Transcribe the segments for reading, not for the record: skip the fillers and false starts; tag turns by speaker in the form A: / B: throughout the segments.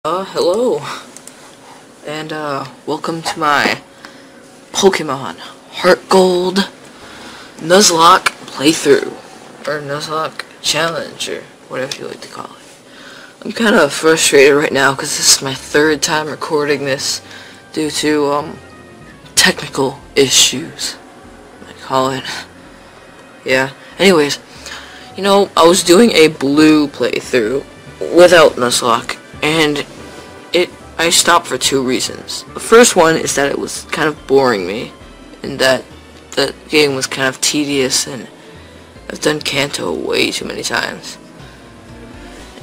A: Hello, and, welcome to my Pokemon HeartGold Nuzlocke playthrough, or Nuzlocke challenge, or whatever you like to call it. I'm kind of frustrated right now, because this is my third time recording this, due to, technical issues, I call it. Yeah, anyways, you know, I was doing a blue playthrough without Nuzlocke, and I stopped for two reasons. The first one is that it was kind of boring me, and that the game was kind of tedious, and I've done Kanto way too many times.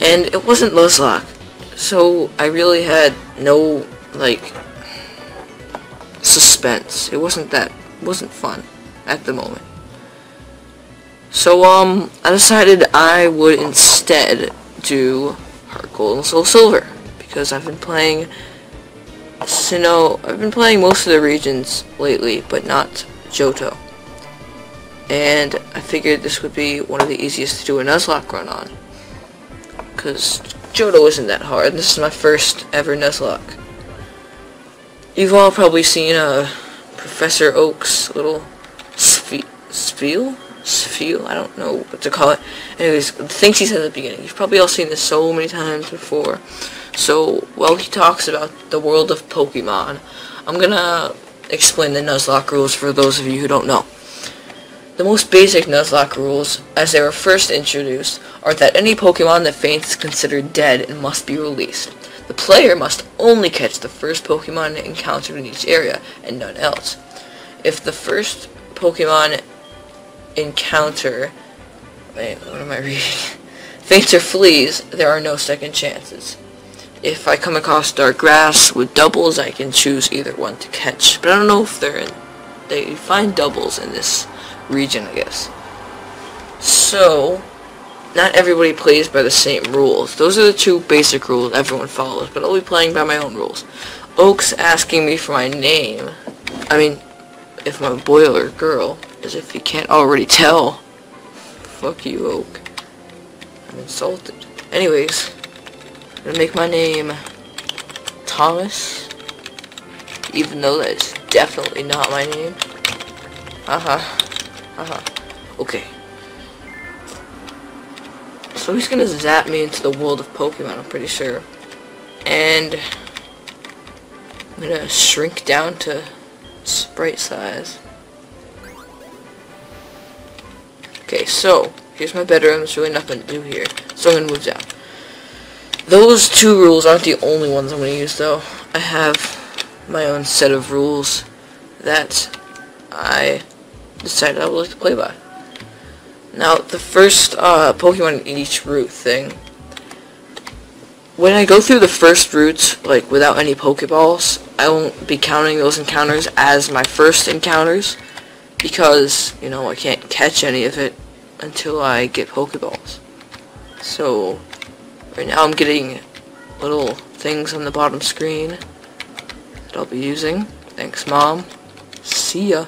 A: And it wasn't Nuzlocke, so I really had no, like, suspense. It wasn't fun at the moment. So, I decided I would instead do HeartGold and Soul Silver, because I've been playing most of the regions lately, but not Johto. And I figured this would be one of the easiest to do a Nuzlocke run on, because Johto isn't that hard. This is my first ever Nuzlocke. You've all probably seen Professor Oak's little spiel? I don't know what to call it. Anyways, the things he said at the beginning. You've probably all seen this so many times before. So, while he talks about the world of Pokemon, I'm gonna explain the Nuzlocke rules for those of you who don't know. The most basic Nuzlocke rules, as they were first introduced, are that any Pokemon that faints is considered dead and must be released. The player must only catch the first Pokemon encountered in each area, and none else. If the first Pokemon encounter, faints or flees, there are no second chances. If I come across dark grass with doubles, I can choose either one to catch, but I don't know if they find doubles in this region, I guess. So, not everybody plays by the same rules. Those are the two basic rules everyone follows, but I'll be playing by my own rules. Oak's asking me for my name. I mean, if I'm a boy or a girl, as if you can't already tell. Fuck you, Oak. I'm insulted. Anyways, I'm gonna make my name Thomas, even though that's definitely not my name. Okay. So he's gonna zap me into the world of Pokemon, I'm pretty sure. And I'm gonna shrink down to sprite size. Okay, so here's my bedroom. There's really nothing to do here, so I'm gonna move down. Those two rules aren't the only ones I'm gonna use, though. I have my own set of rules that I decided I would like to play by. Now, the first Pokemon in each route thing. When I go through the first routes, like without any Poké Balls, I won't be counting those encounters as my first encounters, because, you know, I can't catch any of it until I get Poké Balls. So, right now I'm getting little things on the bottom screen that I'll be using. Thanks, Mom. See ya.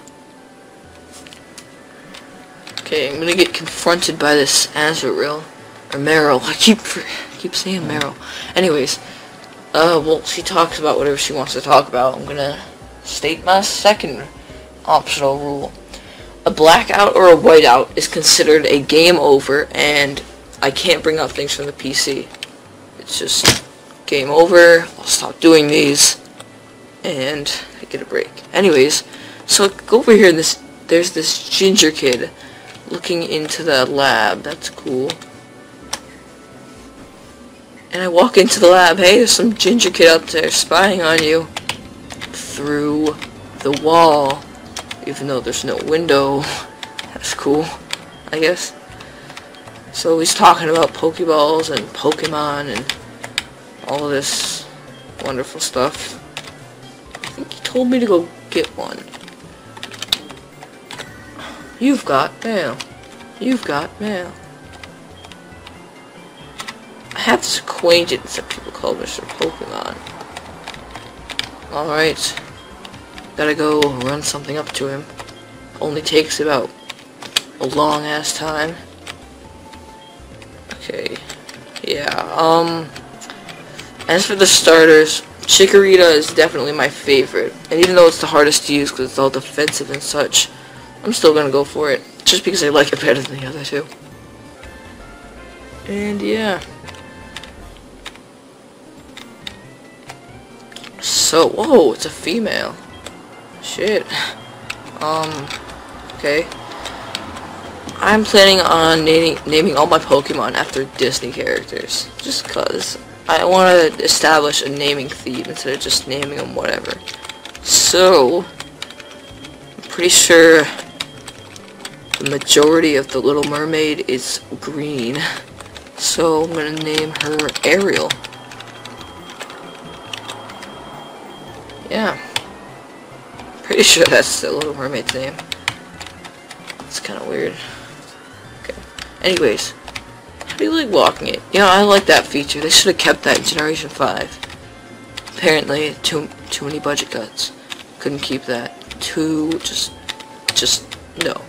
A: Okay, I'm gonna get confronted by this Azurill, or Meryl. I keep saying Meryl. Anyways, well, she talks about whatever she wants to talk about. I'm gonna state my second optional rule. A blackout or a whiteout is considered a game over, and I can't bring up things from the PC. It's just game over. I'll stop doing these, and I get a break. Anyways, so go over here. There's this ginger kid looking into the lab. That's cool. And I walk into the lab. Hey, there's some ginger kid out there spying on you through the wall, even though there's no window. That's cool, I guess. So he's talking about Poké Balls and Pokemon and all this wonderful stuff. I think he told me to go get one. You've got mail. You've got mail. I have this acquaintance that people call Mr. Pokemon. Alright. Gotta go run something up to him. Only takes about a long ass time. Okay. Yeah, As for the starters, Chikorita is definitely my favorite. And even though it's the hardest to use because it's all defensive and such, I'm still going to go for it. Just because I like it better than the other two. And yeah. So, whoa, it's a female. Shit. Okay. I'm planning on naming all my Pokemon after Disney characters. Just cause I want to establish a naming theme instead of just naming them whatever. So, I'm pretty sure the majority of the Little Mermaid is green. So, I'm gonna name her Ariel. Yeah. Pretty sure that's the Little Mermaid's name. It's kind of weird. Okay. Anyways, how do you like walking it? You know, I like that feature. They should have kept that in Generation 5. Apparently, too many budget cuts. Couldn't keep that. Just no.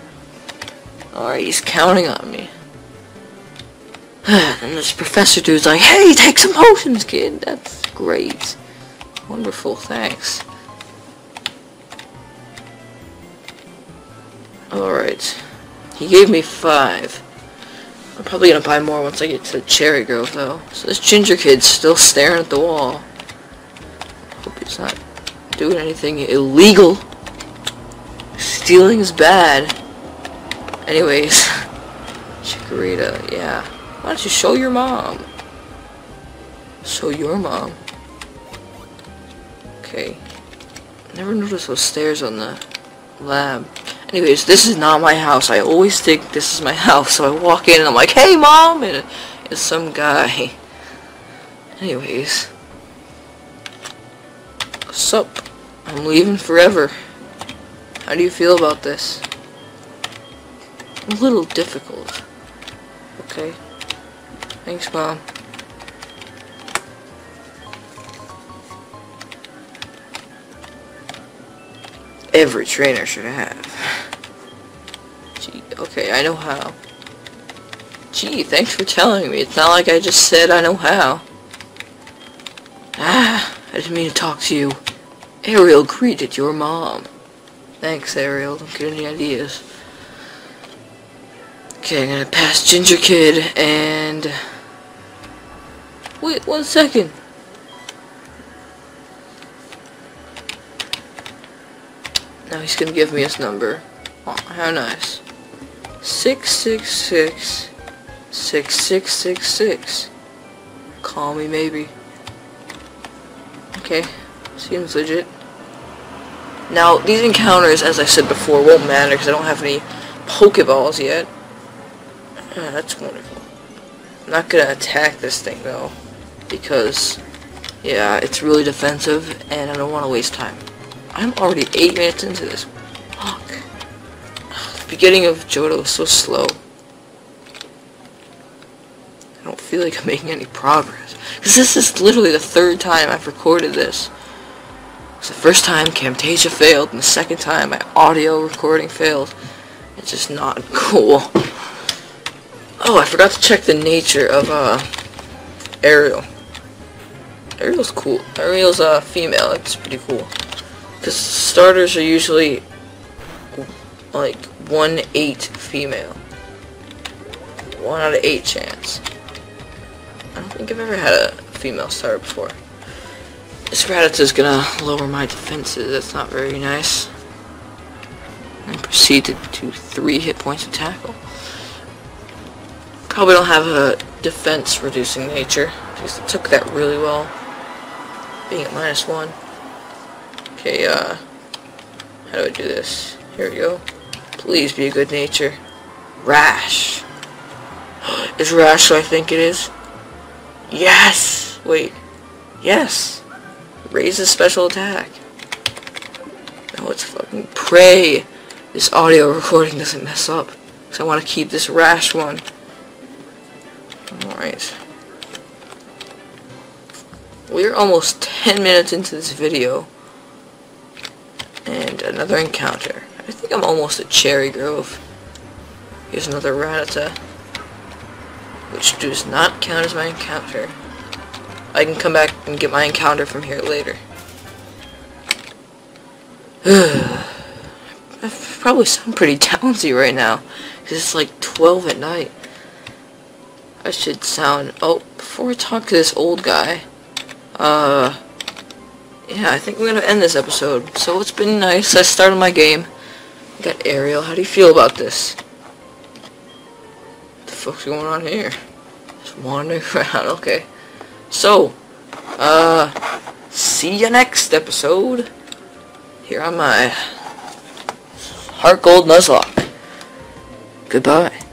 A: Alright, he's counting on me. And this professor dude's like, hey, take some potions, kid. That's great. Wonderful, thanks. Alright. He gave me 5. I'm probably gonna buy more once I get to Cherry Grove, though. So this ginger kid's still staring at the wall. Hope he's not doing anything illegal. Stealing is bad. Anyways. Chikorita, yeah. Why don't you show your mom? Show your mom. Okay. Never noticed those stairs on the lab. Anyways, this is not my house. I always think this is my house. So I walk in and I'm like, hey mom! And it's some guy. Anyways. Sup? I'm leaving forever. How do you feel about this? A little difficult. Okay. Thanks, mom. Every trainer should have. Gee, okay, I know how. Gee, thanks for telling me. It's not like I just said I know how. Ah, I didn't mean to talk to you. Ariel greeted your mom. Thanks, Ariel. Don't get any ideas. Okay, I'm gonna pass Ginger Kid and... Wait, 1 second. Now he's gonna give me his number. Oh, how nice. 666 6666. Call me maybe. Okay, seems legit. Now these encounters, as I said before, won't matter because I don't have any Poké Balls yet. Ah, that's wonderful. I'm not gonna attack this thing though, because yeah, it's really defensive and I don't want to waste time. I'm already 8 minutes into this. Fuck. The beginning of Johto is so slow. I don't feel like I'm making any progress. Because this is literally the 3rd time I've recorded this. So the first time Camtasia failed, and the 2nd time my audio recording failed. It's just not cool. Oh, I forgot to check the nature of Ariel. Ariel's cool. Ariel's female. It's pretty cool. Because starters are usually like 1/8 female. 1 out of 8 chance. I don't think I've ever had a female starter before. This Rattata's gonna lower my defenses. That's not very nice. And proceed to do 3 hit points of tackle. Probably don't have a defense reducing nature. Because it took that really well. Being at -1. Okay, how do I do this? Here we go. Please be a good nature. Rash. Is Rash who I think it is? Yes! Wait. Yes! Raise the special attack. No, it's fucking pray this audio recording doesn't mess up. Because I want to keep this Rash one. Alright. We're almost 10 minutes into this video. And another encounter. I think I'm almost at Cherry Grove. Here's another Rattata. Which does not count as my encounter. I can come back and get my encounter from here later. I probably sound pretty downsy right now, because it's like 12 at night. I should sound... Oh, before I talk to this old guy, yeah, I think we're going to end this episode. So it's been nice. I started my game. I got Ariel. How do you feel about this? What the fuck's going on here? Just wandering around. Okay. So, see ya next episode. Here on my HeartGold Nuzlocke. Goodbye.